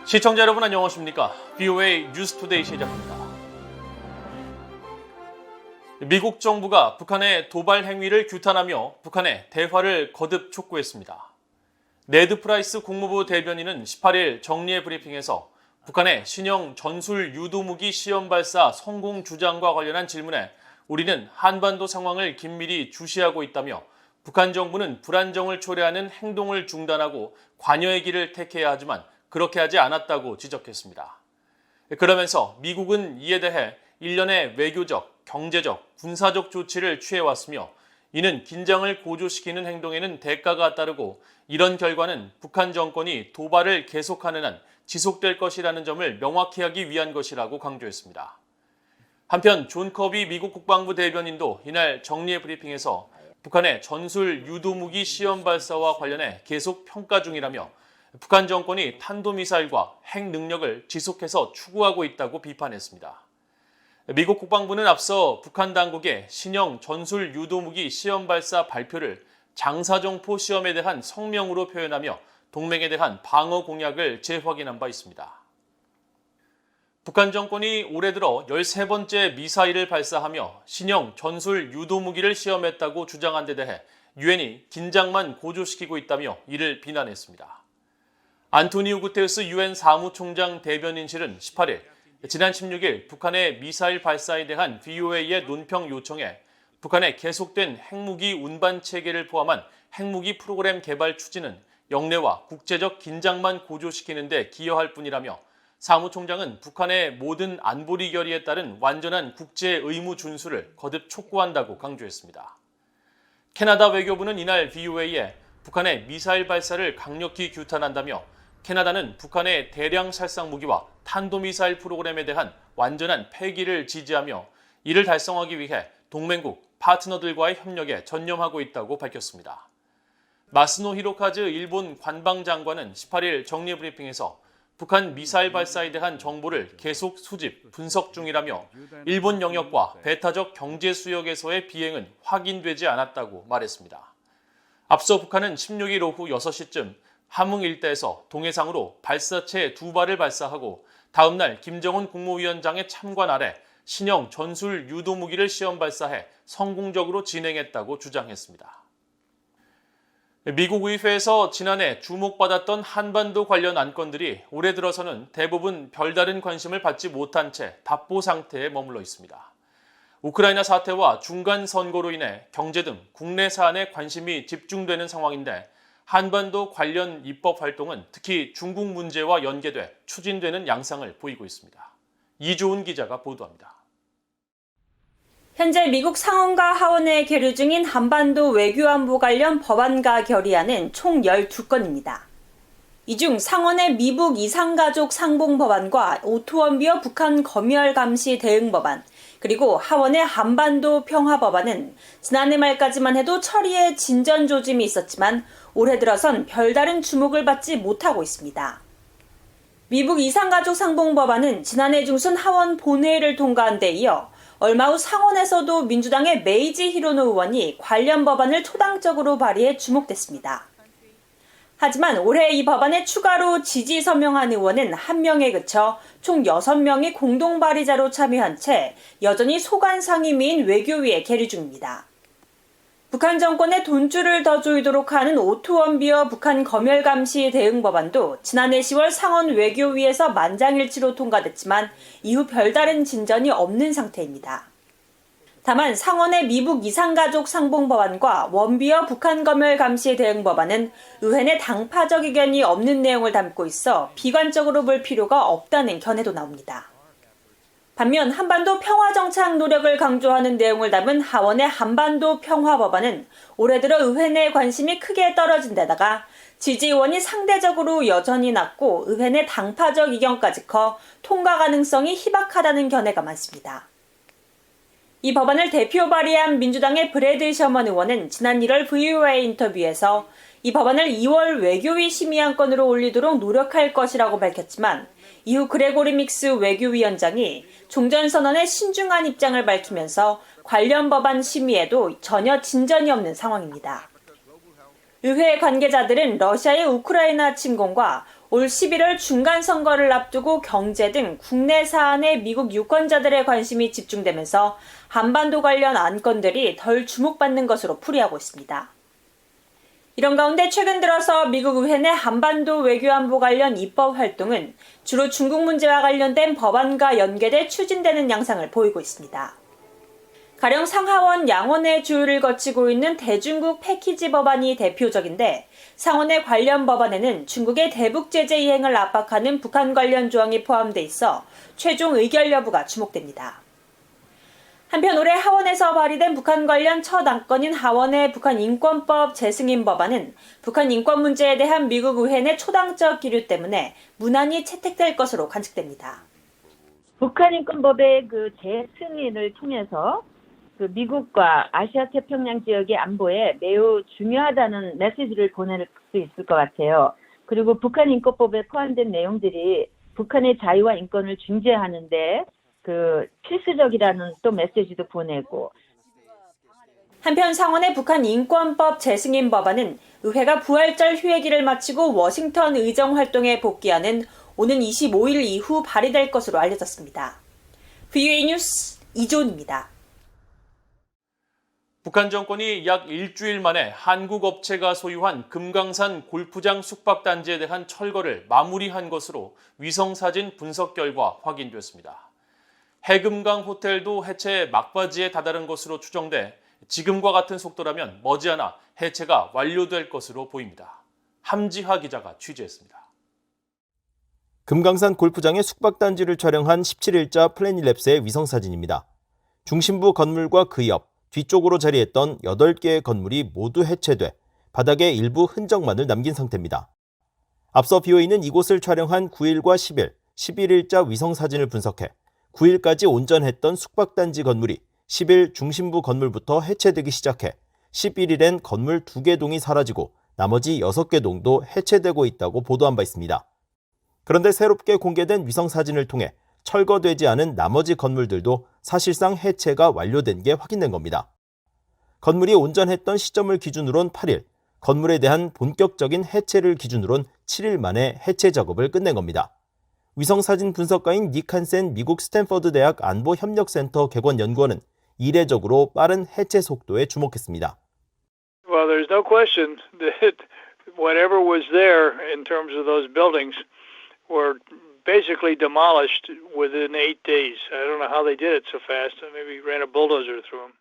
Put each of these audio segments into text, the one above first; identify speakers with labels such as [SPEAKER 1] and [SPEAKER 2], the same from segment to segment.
[SPEAKER 1] 시청자 여러분 안녕하십니까? VOA 뉴스투데이 시작합니다. 미국 정부가 북한의 도발 행위를 규탄하며 북한의 대화를 거듭 촉구했습니다. 네드 프라이스 국무부 대변인은 18일 정례 브리핑에서 북한의 신형 전술 유도무기 시험 발사 성공 주장과 관련한 질문에 우리는 한반도 상황을 긴밀히 주시하고 있다며 북한 정부는 불안정을 초래하는 행동을 중단하고 관여의 길을 택해야 하지만 그렇게 하지 않았다고 지적했습니다. 그러면서 미국은 이에 대해 일련의 외교적, 경제적, 군사적 조치를 취해왔으며 이는 긴장을 고조시키는 행동에는 대가가 따르고 이런 결과는 북한 정권이 도발을 계속하는 한 지속될 것이라는 점을 명확히 하기 위한 것이라고 강조했습니다. 한편 존 커비 미국 국방부 대변인도 이날 정례 브리핑에서 북한의 전술 유도무기 시험 발사와 관련해 계속 평가 중이라며 북한 정권이 탄도미사일과 핵 능력을 지속해서 추구하고 있다고 비판했습니다. 미국 국방부는 앞서 북한 당국의 신형 전술 유도무기 시험 발사 발표를 장사정포 시험에 대한 성명으로 표현하며 동맹에 대한 방어 공약을 재확인한 바 있습니다. 북한 정권이 올해 들어 13번째 미사일을 발사하며 신형 전술 유도무기를 시험했다고 주장한 데 대해 유엔이 긴장만 고조시키고 있다며 이를 비난했습니다. 안토니오 구테르스 유엔 사무총장 대변인실은 18일 지난 16일 북한의 미사일 발사에 대한 VOA의 논평 요청에 북한의 계속된 핵무기 운반 체계를 포함한 핵무기 프로그램 개발 추진은 영내와 국제적 긴장만 고조시키는 데 기여할 뿐이라며 사무총장은 북한의 모든 안보리 결의에 따른 완전한 국제 의무 준수를 거듭 촉구한다고 강조했습니다. 캐나다 외교부는 이날 VOA에 북한의 미사일 발사를 강력히 규탄한다며 캐나다는 북한의 대량 살상 무기와 탄도미사일 프로그램에 대한 완전한 폐기를 지지하며 이를 달성하기 위해 동맹국, 파트너들과의 협력에 전념하고 있다고 밝혔습니다. 마스노 히로카즈 일본 관방장관은 18일 정례 브리핑에서 북한 미사일 발사에 대한 정보를 계속 수집, 분석 중이라며 일본 영역과 배타적 경제 수역에서의 비행은 확인되지 않았다고 말했습니다. 앞서 북한은 16일 오후 6시쯤 함흥 일대에서 동해상으로 발사체 2발을 발사하고 다음날 김정은 국무위원장의 참관 아래 신형 전술 유도무기를 시험 발사해 성공적으로 진행했다고 주장했습니다. 미국 의회에서 지난해 주목받았던 한반도 관련 안건들이 올해 들어서는 대부분 별다른 관심을 받지 못한 채 답보 상태에 머물러 있습니다. 우크라이나 사태와 중간 선거로 인해 경제 등 국내 사안에 관심이 집중되는 상황인데 한반도 관련 입법 활동은 특히 중국 문제와 연계돼 추진되는 양상을 보이고 있습니다. 이조은 기자가 보도합니다.
[SPEAKER 2] 현재 미국 상원과 하원에 계류 중인 한반도 외교안보 관련 법안과 결의안은 총 12건입니다. 이 중 상원의 미북 이산가족 상봉법안과 오토원비어 북한 검열 감시 대응 법안, 그리고 하원의 한반도 평화법안은 지난해 말까지만 해도 처리에 진전 조짐이 있었지만 올해 들어선 별다른 주목을 받지 못하고 있습니다. 미북 이산가족 상봉법안은 지난해 중순 하원 본회의를 통과한 데 이어 얼마 후 상원에서도 민주당의 메이지 히로노 의원이 관련 법안을 초당적으로 발의해 주목됐습니다. 하지만 올해 이 법안에 추가로 지지 서명한 의원은 1명에 그쳐 총 6명이 공동 발의자로 참여한 채 여전히 소관 상임위인 외교위에 계류 중입니다. 북한 정권의 돈줄을 더 조이도록 하는 오토원비어 북한 검열 감시 대응 법안도 지난해 10월 상원 외교위에서 만장일치로 통과됐지만 이후 별다른 진전이 없는 상태입니다. 다만 상원의 미북 이산가족 상봉 법안과 원비어 북한 검열 감시 대응 법안은 의회 내 당파적 의견이 없는 내용을 담고 있어 비관적으로 볼 필요가 없다는 견해도 나옵니다. 반면 한반도 평화정착 노력을 강조하는 내용을 담은 하원의 한반도 평화법안은 올해 들어 의회 내 관심이 크게 떨어진 데다가 지지의원이 상대적으로 여전히 낮고 의회 내 당파적 이견까지 커 통과 가능성이 희박하다는 견해가 많습니다. 이 법안을 대표 발의한 민주당의 브래드 셔먼 의원은 지난 1월 VOA 인터뷰에서 이 법안을 2월 외교위 심의안건으로 올리도록 노력할 것이라고 밝혔지만 이후 그레고리 믹스 외교위원장이 종전선언에 신중한 입장을 밝히면서 관련 법안 심의에도 전혀 진전이 없는 상황입니다. 의회 관계자들은 러시아의 우크라이나 침공과 올 11월 중간선거를 앞두고 경제 등 국내 사안에 미국 유권자들의 관심이 집중되면서 한반도 관련 안건들이 덜 주목받는 것으로 풀이하고 있습니다. 이런 가운데 최근 들어서 미국 의회 내 한반도 외교안보 관련 입법 활동은 주로 중국 문제와 관련된 법안과 연계돼 추진되는 양상을 보이고 있습니다. 가령 상하원 양원의 조율을 거치고 있는 대중국 패키지 법안이 대표적인데 상원의 관련 법안에는 중국의 대북 제재 이행을 압박하는 북한 관련 조항이 포함돼 있어 최종 의결 여부가 주목됩니다. 한편 올해 하원에서 발의된 북한 관련 첫 안건인 하원의 북한 인권법 재승인 법안은 북한 인권 문제에 대한 미국 의회 내 초당적 기류 때문에 무난히 채택될 것으로 관측됩니다.
[SPEAKER 3] 북한 인권법의 재승인을 통해서 미국과 아시아 태평양 지역의 안보에 매우 중요하다는 메시지를 보낼 수 있을 것 같아요. 그리고 북한 인권법에 포함된 내용들이 북한의 자유와 인권을 중재하는데 필수적이라는 또 메시지도 보내고.
[SPEAKER 2] 한편 상원의 북한 인권법 재승인 법안은 의회가 부활절 휴회기를 마치고 워싱턴 의정 활동에 복귀하는 오는 25일 이후 발의될 것으로 알려졌습니다. VOA 뉴스 이조은입니다.
[SPEAKER 1] 북한 정권이 약 일주일 만에 한국 업체가 소유한 금강산 골프장 숙박단지에 대한 철거를 마무리한 것으로 위성사진 분석 결과 확인됐습니다. 해금강 호텔도 해체 막바지에 다다른 것으로 추정돼 지금과 같은 속도라면 머지않아 해체가 완료될 것으로 보입니다. 함지하 기자가 취재했습니다.
[SPEAKER 4] 금강산 골프장의 숙박단지를 촬영한 17일자 플래닛랩스의 위성사진입니다. 중심부 건물과 그 옆, 뒤쪽으로 자리했던 8개의 건물이 모두 해체돼 바닥에 일부 흔적만을 남긴 상태입니다. 앞서 BOA는 이곳을 촬영한 9일과 10일, 11일자 위성사진을 분석해 9일까지 온전했던 숙박단지 건물이 10일 중심부 건물부터 해체되기 시작해 11일엔 건물 2개 동이 사라지고 나머지 6개 동도 해체되고 있다고 보도한 바 있습니다. 그런데 새롭게 공개된 위성사진을 통해 철거되지 않은 나머지 건물들도 사실상 해체가 완료된 게 확인된 겁니다. 건물이 온전했던 시점을 기준으론 8일, 건물에 대한 본격적인 해체를 기준으론 7일 만에 해체 작업을 끝낸 겁니다. 위성사진 분석가인 닉 한센 미국 스탠퍼드 대학 안보협력센터 객원연구원은 이례적으로 빠른 해체 속도에 주목했습니다.
[SPEAKER 5] Well, there's no question that whatever was there in terms of those buildings were basically demolished within 8 days. I don't know how they did it so fast. Maybe ran a bulldozer through them.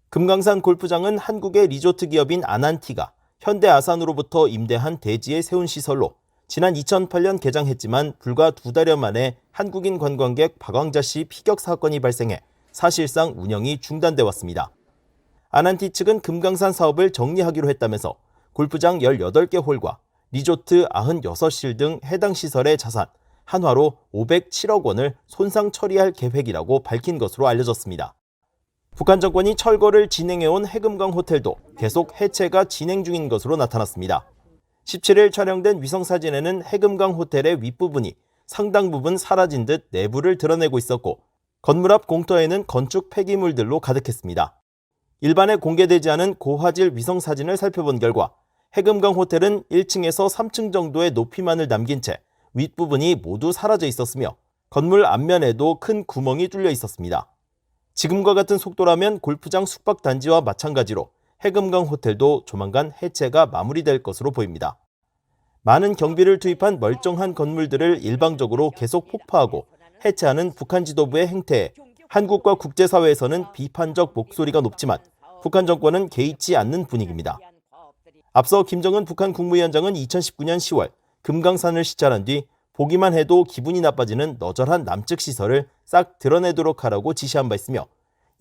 [SPEAKER 4] 금강산 골프장은 한국의 리조트 기업인 아난티가 현대 아산으로부터 임대한 대지에 세운 시설로 지난 2008년 개장했지만 불과 2달여 만에 한국인 관광객 박왕자 씨 피격 사건이 발생해 사실상 운영이 중단돼 왔습니다. 아난티 측은 금강산 사업을 정리하기로 했다면서 골프장 18개 홀과 리조트 96실 등 해당 시설의 자산 한화로 507억 원을 손상 처리할 계획이라고 밝힌 것으로 알려졌습니다. 북한 정권이 철거를 진행해온 해금강 호텔도 계속 해체가 진행 중인 것으로 나타났습니다. 17일 촬영된 위성사진에는 해금강 호텔의 윗부분이 상당 부분 사라진 듯 내부를 드러내고 있었고 건물 앞 공터에는 건축 폐기물들로 가득했습니다. 일반에 공개되지 않은 고화질 위성사진을 살펴본 결과 해금강 호텔은 1층에서 3층 정도의 높이만을 남긴 채 윗부분이 모두 사라져 있었으며 건물 앞면에도 큰 구멍이 뚫려 있었습니다. 지금과 같은 속도라면 골프장 숙박단지와 마찬가지로 해금강 호텔도 조만간 해체가 마무리될 것으로 보입니다. 많은 경비를 투입한 멀쩡한 건물들을 일방적으로 계속 폭파하고 해체하는 북한 지도부의 행태에 한국과 국제사회에서는 비판적 목소리가 높지만 북한 정권은 개의치 않는 분위기입니다. 앞서 김정은 북한 국무위원장은 2019년 10월 금강산을 시찰한 뒤 보기만 해도 기분이 나빠지는 너절한 남측 시설을 싹 드러내도록 하라고 지시한 바 있으며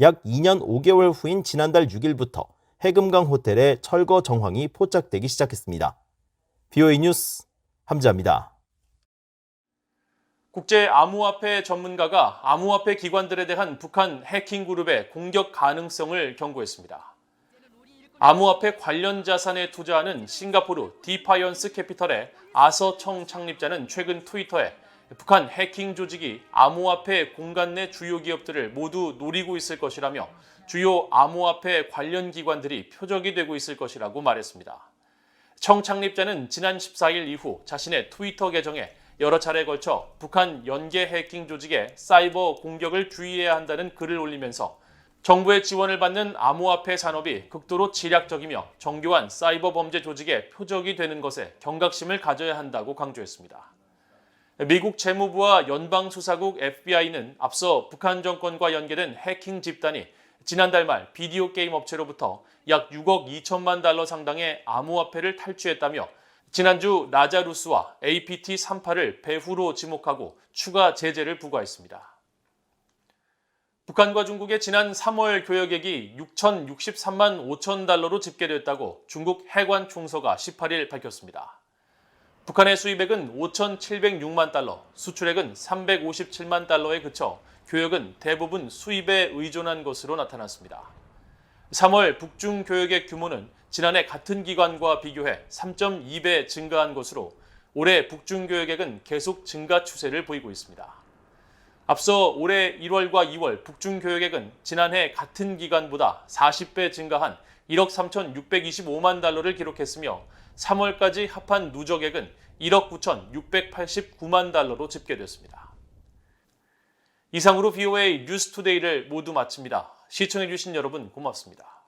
[SPEAKER 4] 약 2년 5개월 후인 지난달 6일부터 해금강 호텔의 철거 정황이 포착되기 시작했습니다. BOA 뉴스 함지아입니다.
[SPEAKER 1] 국제 암호화폐 전문가가 암호화폐 기관들에 대한 북한 해킹 그룹의 공격 가능성을 경고했습니다. 암호화폐 관련 자산에 투자하는 싱가포르 디파이언스 캐피털의 아서청 창립자는 최근 트위터에 북한 해킹 조직이 암호화폐 공간 내 주요 기업들을 모두 노리고 있을 것이라며 주요 암호화폐 관련 기관들이 표적이 되고 있을 것이라고 말했습니다. 청 창립자는 지난 14일 이후 자신의 트위터 계정에 여러 차례에 걸쳐 북한 연계 해킹 조직의 사이버 공격을 주의해야 한다는 글을 올리면서 정부의 지원을 받는 암호화폐 산업이 극도로 지략적이며 정교한 사이버 범죄 조직의 표적이 되는 것에 경각심을 가져야 한다고 강조했습니다. 미국 재무부와 연방수사국 FBI는 앞서 북한 정권과 연계된 해킹 집단이 지난달 말 비디오 게임 업체로부터 약 6억 2천만 달러 상당의 암호화폐를 탈취했다며 지난주 라자루스와 APT38을 배후로 지목하고 추가 제재를 부과했습니다. 북한과 중국의 지난 3월 교역액이 6,063만 5천 달러로 집계됐다고 중국 해관총서가 18일 밝혔습니다. 북한의 수입액은 5,706만 달러, 수출액은 357만 달러에 그쳐 교역은 대부분 수입에 의존한 것으로 나타났습니다. 3월 북중 교역액 규모는 지난해 같은 기간과 비교해 3.2배 증가한 것으로 올해 북중 교역액은 계속 증가 추세를 보이고 있습니다. 앞서 올해 1월과 2월 북중 교역액은 지난해 같은 기간보다 40배 증가한 1억 3,625만 달러를 기록했으며 3월까지 합한 누적액은 1억 9,689만 달러로 집계됐습니다. 이상으로 VOA 뉴스투데이를 모두 마칩니다. 시청해주신 여러분 고맙습니다.